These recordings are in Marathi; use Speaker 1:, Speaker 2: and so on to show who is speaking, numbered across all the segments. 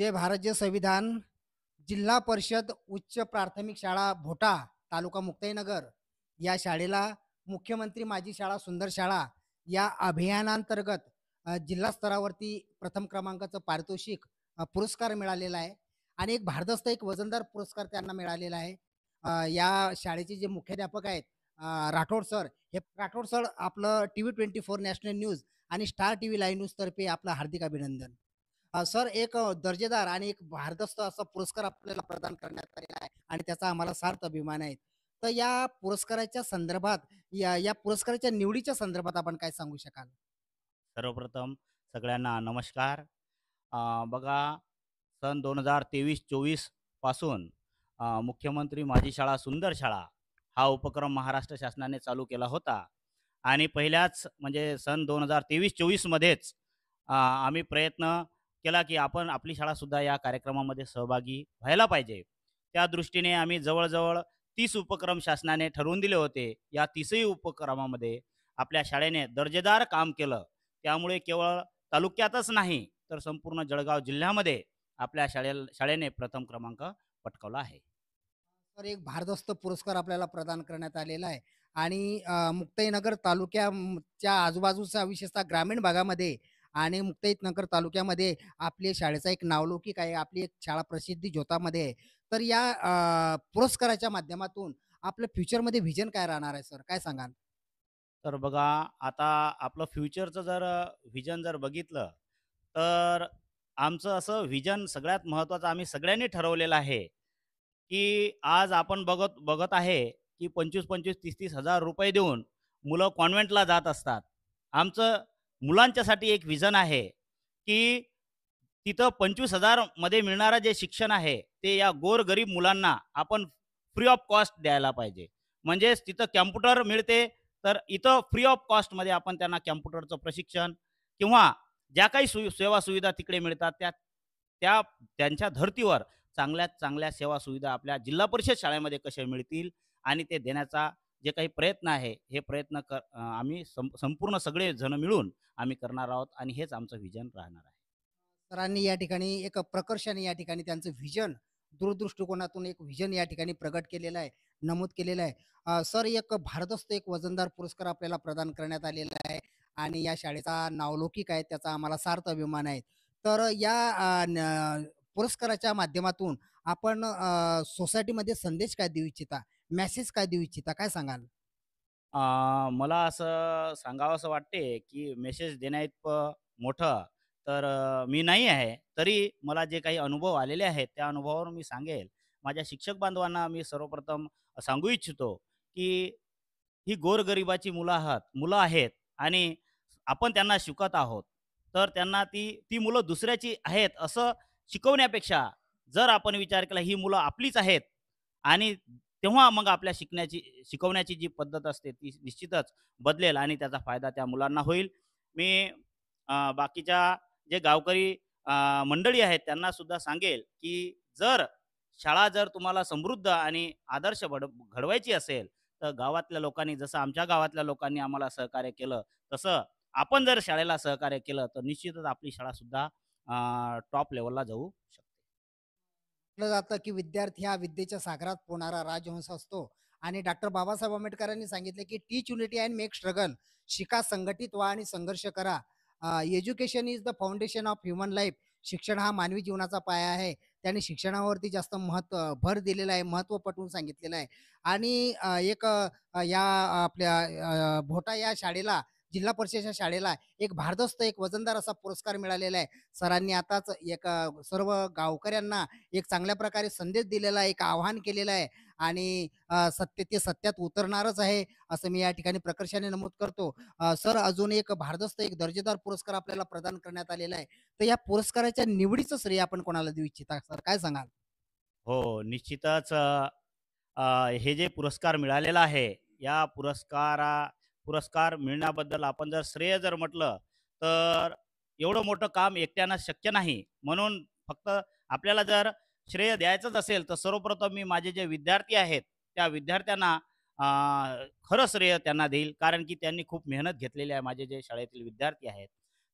Speaker 1: जय भारत जय संविधान जिल्हा परिषद उच्च प्राथमिक शाळा भोटा तालुका मुक्ताईनगर या शाळेला मुख्यमंत्री माझी शाळा सुंदर शाळा या अभियानांतर्गत जिल्हा स्तरावरती प्रथम क्रमांकाचं पारितोषिक पुरस्कार मिळालेला आहे आणि एक भारदस्त एक वजनदार पुरस्कार त्यांना मिळालेला आहे. या शाळेचे जे मुख्याध्यापक आहेत राठोड सर, हे राठोड सर आपलं TV 24 नॅशनल न्यूज आणि स्टार TV लाईव्ह न्यूज तर्फे आपलं हार्दिक अभिनंदन. सर एक दर्जेदार आणि एक भारदस्त असा पुरस्कार आपल्याला प्रदान करण्यात आलेला आहे आणि त्याचा आम्हाला सार्थ अभिमान आहे. तर या पुरस्काराच्या संदर्भात या या पुरस्काराच्या निवडीच्या संदर्भात आपण काय सांगू शकाल?
Speaker 2: सर्वप्रथम सगळ्यांना नमस्कार. बघा, सन 2023-24 पासून मुख्यमंत्री माझी शाळा सुंदर शाळा हा उपक्रम महाराष्ट्र शासनाने चालू केला होता आणि पहिल्याच म्हणजे सन 2023-24 मध्येच आम्ही प्रयत्न केला की आपण आपली शाळासुद्धा या कार्यक्रमामध्ये सहभागी व्हायला पाहिजे. त्या दृष्टीने आम्ही जवळ-जवळ 30 उपक्रम शासनाने ठरवून दिले होते. या 30ही उपक्रमामध्ये आपल्या शाळेने दर्जेदार काम केलं. त्यामुळे केवळ तालुक्यातच नाही, तर संपूर्ण जळगाव जिल्ह्यामध्ये आपल्या शाळेने प्रथम क्रमांक पटकावला आहे.
Speaker 1: तर एक भारदस्त पुरस्कार आपल्याला प्रदान करण्यात आलेला आहे आणि मुक्ताईनगर तालुक्याच्या आजूबाजूच्या विशेषतः ग्रामीण भागामध्ये आणि मुक्ताईनगर तालुक्यामध्ये आपल्या शाळेचा एक नावलौकिक आहे. आपली एक शाळा प्रसिद्धी ज्योतामध्ये आहे. तर या पुरस्काराच्या माध्यमातून आपलं फ्युचरमध्ये व्हिजन काय राहणार आहे सर? काय सांगाल?
Speaker 2: तर बघा, आता आपलं फ्युचरचं जर व्हिजन जर बघितलं, तर आमचं असं व्हिजन सगळ्यात महत्त्वाचं आम्ही सगळ्यांनी ठरवलेलं आहे, की आज आपण बघत बघत आहे, की 25-25, 30-30 हजार रुपये देऊन मुलं कॉन्व्हेंटला जात असतात. आमचं मुलांच्यासाठी एक व्हिजन आहे, की तिथं 25,000 मध्ये मिळणारं जे शिक्षण आहे, ते या गोरगरीब मुलांना आपण फ्री ऑफ कॉस्ट द्यायला पाहिजे. म्हणजेच तिथं कॉम्प्युटर मिळते, तर इथं फ्री ऑफ कॉस्टमध्ये आपण त्यांना कॉम्प्युटरचं प्रशिक्षण किंवा ज्या काही सेवा सुविधा तिकडे मिळतात, त्या त्या त्यांच्या धर्तीवर चांगल्यात चांगल्या सेवा सुविधा आपल्या जिल्हा परिषद शाळेमध्ये कशा मिळतील आणि ते देण्याचा जे काही प्रयत्न आहे, हे प्रयत्न आम्ही संपूर्ण सगळे जण मिळून आम्ही करणार आहोत आणि हेच आमचं व्हिजन राहणार आहे.
Speaker 1: सरांनी या ठिकाणी एक प्रकर्षाने या ठिकाणी त्यांचं व्हिजन दूरदृष्टिकोनातून एक व्हिजन या ठिकाणी प्रगट केलेलं आहे, नमूद केलेलं आहे. सर एक भारदस्त एक वजनदार पुरस्कार आपल्याला प्रदान करण्यात आलेला आहे आणि या शाळेचा नावलौकिक आहे, त्याचा आम्हाला सार्थ अभिमान आहे. तर या पुरस्काराच्या माध्यमातून आपण सोसायटीमध्ये संदेश काय देऊ इच्छिता? मेसेज काय देऊ इच्छिता? काय सांगाल?
Speaker 2: मला असं सांगावसं वाटते, की मेसेज देण्याइतपं मोठं तर मी नाही आहे. तरी मला जे काही अनुभव आलेले आहेत, त्या अनुभवावरून मी सांगेल. माझ्या शिक्षक बांधवांना मी सर्वप्रथम सांगू इच्छितो, की ही गोरगरिबाची मुलं आहेत आणि आपण त्यांना शिकवत आहोत. तर त्यांना ती ती मुलं दुसऱ्याची आहेत असं शिकवण्यापेक्षा जर आपण विचार केला, ही मुलं आपलीच आहेत आणि तेव्हा मग आपल्या शिकवण्याची जी पद्धत असते ती निश्चितच बदलेल आणि त्याचा फायदा त्या मुलांना होईल. मी बाकीच्या जे गावकरी मंडळी आहेत त्यांना सुद्धा सांगेल, की जर तुम्हाला समृद्ध आणि आदर्श घडवायची असेल, तर गावातल्या लोकांनी जसं आमच्या गावातल्या लोकांनी आम्हाला सहकार्य केलं, तसं आपण जर शाळेला सहकार्य केलं, तर निश्चितच आपली शाळासुद्धा टॉप लेव्हलला जाऊ शकते.
Speaker 1: म्हटलं जातं की विद्यार्थी हा विद्येच्या सागरात पोहणारा राजहंस असतो आणि डॉक्टर बाबासाहेब आंबेडकरांनी सांगितले की टीच युनिटी अँड मेक स्ट्रगल. शिका, संघटित व्हा आणि संघर्ष करा. Education is the foundation of human life. शिक्षण हा मानवी जीवनाचा पाया आहे. त्यांनी शिक्षणावरती जास्त भर दिलेला आहे, महत्त्व पटवून सांगितलेलं आहे. आणि या आपल्या भोटा या शाळेला, जिल्हा परिषदेच्या शाळेला एक भारदस्त एक वजनदार असा पुरस्कार मिळालेला आहे. सरांनी आताच एक सर्व गावकऱ्यांना एक चांगल्या प्रकारे संदेश दिलेला आहे, एक आवाहन केलेलं आहे आणि ते सत्यात उतरणारच आहे, असं मी या ठिकाणी प्रकर्षाने नमूद करतो. सर अजून एक भारदस्त एक दर्जेदार पुरस्कार आपल्याला प्रदान करण्यात आलेला आहे. तर या पुरस्काराच्या निवडीचं श्रेय आपण कोणाला देऊ इच्छिता सर, काय सांगाल?
Speaker 2: हो, निश्चितच अ, अ, हे जे पुरस्कार मिळालेला आहे, या पुरस्कार मिळण्याबद्दल आपण जर श्रेय जर म्हटलं, तर एवढं मोठं काम एकट्यानं शक्य नाही. म्हणून फक्त आपल्याला जर श्रेय द्यायचंच असेल, तर सर्वप्रथम मी माझे जे विद्यार्थी आहेत, त्या विद्यार्थ्यांना अ, खरं श्रेय त्यांना देईल. कारण की त्यांनी खूप मेहनत घेतलेली आहे, माझे जे शाळेतील विद्यार्थी आहेत.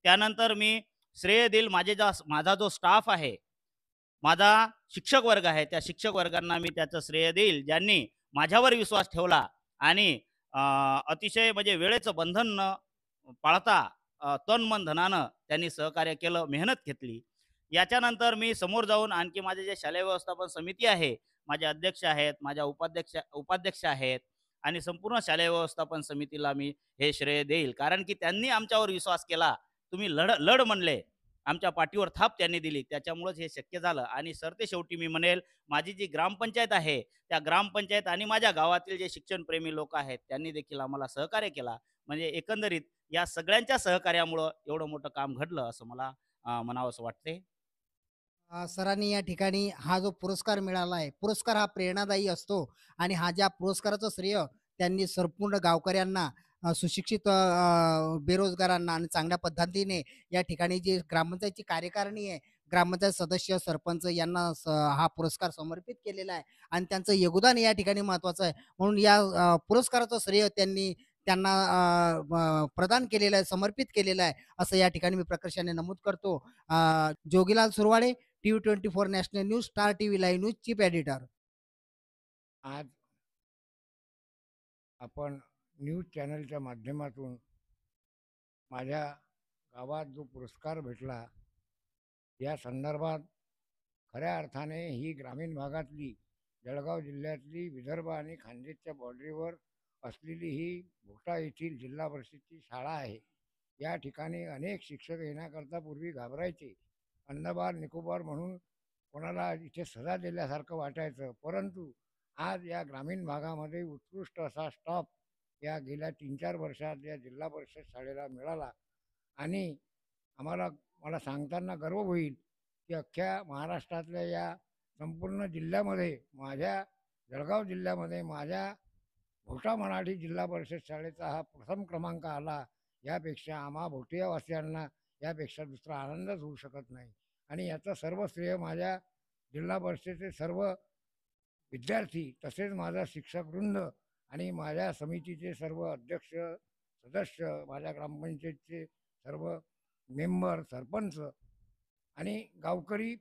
Speaker 2: त्यानंतर मी श्रेय देईल माझा जो स्टाफ आहे. माझा शिक्षक वर्ग आहे, त्या शिक्षक वर्गांना मी त्याचं श्रेय देईल, ज्यांनी माझ्यावर विश्वास ठेवला आणि अ, अतिशय म्हणजे वेळेचं बंधन न पाळता तन, मन, धनानं त्यांनी सहकार्य केलं, मेहनत घेतली. याच्यानंतर मी समोर जाऊन आणखी माझे जे शालेय व्यवस्थापन समिती आहे, माझे अध्यक्ष आहेत, माझ्या उपाध्यक्ष आहेत आणि संपूर्ण शालेय व्यवस्थापन समितीला मी हे श्रेय देईल. कारण की त्यांनी आमच्यावर विश्वास केला. तुम्ही लढ म्हणले. आमच्या पाठीवर थाप त्यांनी दिली. त्याच्यामुळेच हे शक्य झालं आणि सरतेशेवटी मी म्हणेल, माझी जी ग्रामपंचायत आहे, त्या ग्रामपंचायत आणि माझ्या गावातील जे शिक्षणप्रेमी लोकं आहेत, त्यांनी देखील आम्हाला सहकार्य केला. म्हणजे एकंदरीत या सगळ्यांच्या सहकार्यामुळं एवढं मोठं काम घडलं असं मला म्हणावसं वाटते.
Speaker 1: सरांनी या ठिकाणी हा जो पुरस्कार मिळाला आहे, पुरस्कार हा प्रेरणादायी असतो आणि हा ज्या पुरस्काराचं श्रेय त्यांनी संपूर्ण गावकऱ्यांना, सुशिक्षित बेरोजगारांना आणि चांगल्या पद्धतीने या ठिकाणी जी ग्रामपंचायतची कार्यकारिणी आहे, ग्रामपंचायत सदस्य, सरपंच यांना हा पुरस्कार समर्पित केलेला आहे आणि त्यांचं योगदान या ठिकाणी महत्त्वाचं आहे. म्हणून या पुरस्काराचं श्रेय त्यांना प्रदान केलेलं आहे, समर्पित केलेलं आहे, असं या ठिकाणी मी प्रकर्षाने नमूद करतो. Jogilal Surwade, TV 24 national news, star TV live news, chief editor.
Speaker 3: आज आपण न्यूज चॅनलच्या माध्यमातून माझ्या गावात जो पुरस्कार भेटला या संदर्भात खऱ्या अर्थाने ही ग्रामीण भागातली, जळगाव जिल्ह्यातली, विदर्भ आणि खानदेशच्या बॉर्डरीवर असलेली ही भोटा येथील जिल्हा परिषदची शाळा आहे. या ठिकाणी अनेक शिक्षक येण्याकरता पूर्वी घाबरायचे. अंधबार निकोबार म्हणून कोणाला इथे सजा दिल्यासारखं वाटायचं. परंतु आज या ग्रामीण भागामध्ये उत्कृष्ट असा स्टाफ या गेल्या 3-4 वर्षात या जिल्हा परिषद शाळेला मिळाला आणि मला सांगताना गर्व होईल की अख्ख्या महाराष्ट्रातल्या या संपूर्ण जिल्ह्यामध्ये, माझ्या जळगाव जिल्ह्यामध्ये माझ्या भोटा मराठी जिल्हा परिषद शाळेचा हा प्रथम क्रमांक आला. यापेक्षा आम्हा भोटियावासियांना यापेक्षा दुसरा आनंदच होऊ शकत नाही. आणि याचं सर्व श्रेय माझ्या जिल्हा परिषदेचे सर्व विद्यार्थी, तसेच माझा शिक्षकवृंद आणि माझ्या समितीचे सर्व अध्यक्ष, सदस्य, माझ्या ग्रामपंचायतचे सर्व मेंबर, सरपंच आणि गावकरी,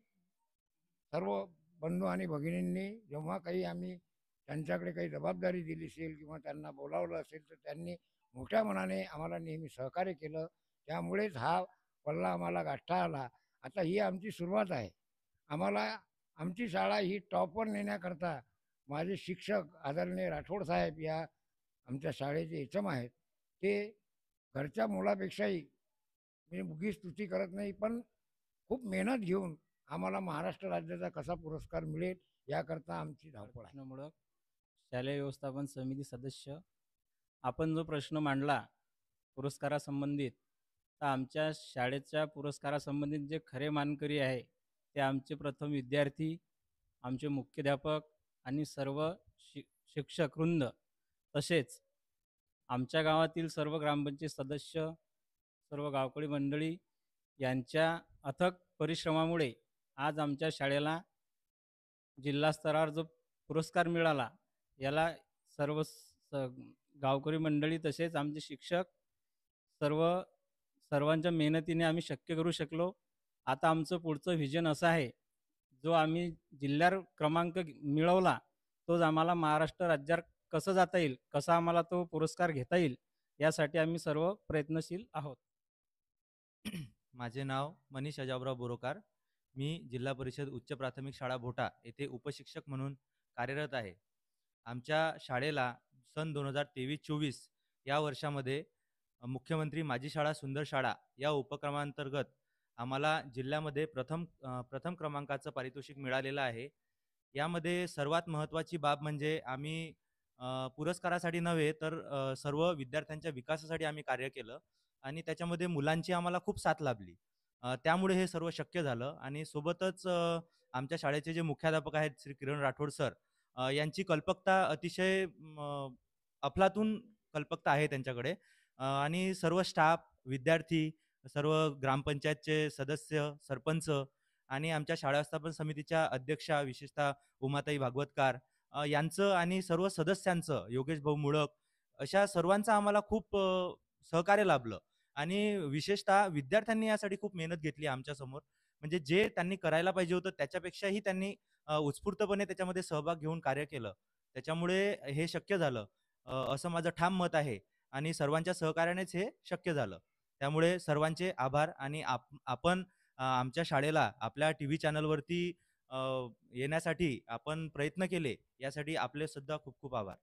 Speaker 3: सर्व बंधू आणि भगिनींनी जेव्हा काही आम्ही त्यांच्याकडे काही जबाबदारी दिली असेल किंवा त्यांना बोलावलं असेल, तर त्यांनी मोठ्या मनाने आम्हाला नेहमी सहकार्य केलं. त्यामुळेच हा पल्ला आम्हाला गाठता आला. आता ही आमची सुरुवात आहे. आम्हाला आमची शाळा ही टॉपवर नेण्याकरता माझे शिक्षक आदरणीय राठोड साहेब या आमच्या शाळेचे एचएम आहेत. ते घरच्या मुलापेक्षाही, मी उगीच स्तुती करत नाही, पण खूप मेहनत घेऊन आम्हाला महाराष्ट्र राज्याचा कसा पुरस्कार मिळेल याकरता आमची धावपळ आहे.
Speaker 4: प्रश्नमुळक शालेय व्यवस्थापन समिती सदस्य, आपण जो प्रश्न मांडला पुरस्कारासंबंधित, तर आमच्या शाळेच्या पुरस्कारासंबंधित जे खरे मानकरी आहे ते आमचे प्रथम विद्यार्थी, आमचे मुख्याध्यापक आणि सर्व शिक्षकवृंद, तसेच आमच्या गावातील सर्व ग्रामपंचायत सदस्य, सर्व गावकरी मंडळी यांच्या अथक परिश्रमामुळे आज आमच्या शाळेला जिल्हा स्तरावर जो पुरस्कार मिळाला, याला गावकरी मंडळी तसेच आमचे शिक्षक सर्व सर्वांच्या मेहनतीने आम्ही शक्य करू शकलो. आता आमचं पुढचं व्हिजन असं आहे, जो आम्ही जिल्ह्यावर क्रमांक मिळवला, तोच आम्हाला महाराष्ट्र राज्यात कसं जाता येईल, कसा आम्हाला तो पुरस्कार घेता येईल, यासाठी आम्ही सर्व प्रयत्नशील आहोत.
Speaker 5: माझे नाव मनीष अजाबराव बोरोकार. मी जिल्हा परिषद उच्च प्राथमिक शाळा भोटा येथे उपशिक्षक म्हणून कार्यरत आहे. आमच्या शाळेला सन 2023-24 या वर्षामध्ये मुख्यमंत्री माझी शाळा सुंदर शाळा या उपक्रमांतर्गत आम्हाला जिल्ह्यामध्ये प्रथम क्रमांकाचं पारितोषिक मिळालेलं आहे. यामध्ये सर्वात महत्त्वाची बाब म्हणजे आम्ही पुरस्कारासाठी नव्हे तर सर्व विद्यार्थ्यांच्या विकासासाठी आम्ही कार्य केलं आणि त्याच्यामध्ये मुलांची आम्हाला खूप साथ लाभली. त्यामुळे हे सर्व शक्य झालं आणि सोबतच आमच्या शाळेचे जे मुख्याध्यापक आहेत श्री किरण राठोड सर, यांची कल्पकता अतिशय अफलातून कल्पकता आहे त्यांच्याकडे. आणि सर्व स्टाफ, विद्यार्थी, सर्व ग्रामपंचायतचे सदस्य, सरपंच आणि आमच्या शाळा व्यवस्थापन समितीच्या अध्यक्षा विशेषतः उमाताई भागवतकार यांचं आणि सर्व सदस्यांचं, योगेश भाऊ मुळक, अशा सर्वांचं आम्हाला खूप सहकार्य लाभलं आणि विशेषतः विद्यार्थ्यांनी यासाठी खूप मेहनत घेतली आमच्यासमोर. म्हणजे जे त्यांनी करायला पाहिजे होतं त्याच्यापेक्षाही त्यांनी उत्स्फूर्तपणे त्याच्यामध्ये सहभाग घेऊन कार्य केलं. त्याच्यामुळे हे शक्य झालं, असं माझं ठाम मत आहे आणि सर्वांच्या सहकार्यानेच हे शक्य झालं. त्यामुळे सर्वांचे आभार आणि आपण आमच्या शाळेला आपल्या टीव्ही चॅनलवरती येण्यासाठी आपण प्रयत्न केले, यासाठी आपले सुद्धा खूप खूप आभार.